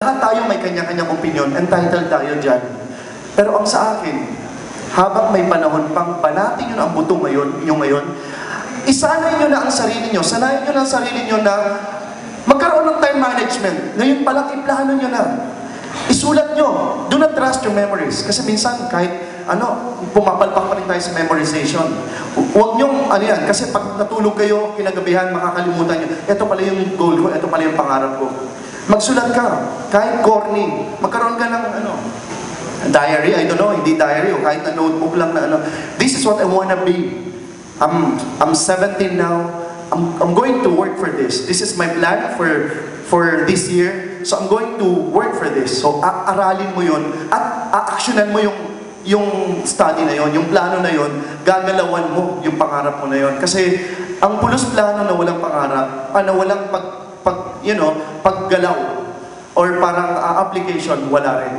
lahat tayo may kanya-kanyang opinion, entitled tayo dyan. Pero ang sa akin, habang may panahon pang banatin nyo na ang buto ngayon, isanay nyo na ang sarili nyo, sanayin nyo na ang sarili nyo na magkaroon ng time management. Ngayon palang iplano nyo na. Isulat nyo. Do not trust your memories. Kasi minsan kahit pumapalpak pa rin tayo sa memorization. Huwag nyong, kasi pag natulog kayo, kinagabihan, makakalimutan nyo. Ito pala yung goal ko, ito pala yung pangarap ko. Magsulat ka. Kahit corny. Magkaroon ka ng, diary, I don't know, hindi diary, o kahit na notebook lang na This is what I wanna be. I'm 17 now. I'm going to work for this. This is my plan for this year. So I'm going to work for this. So aralin mo yun at a-actionan mo yung study na yun, yung plano na yun, gagalawan mo yung pangarap mo na yun. Kasi ang pulos plano na walang pangarap, na walang paggalaw or parang application, wala rin.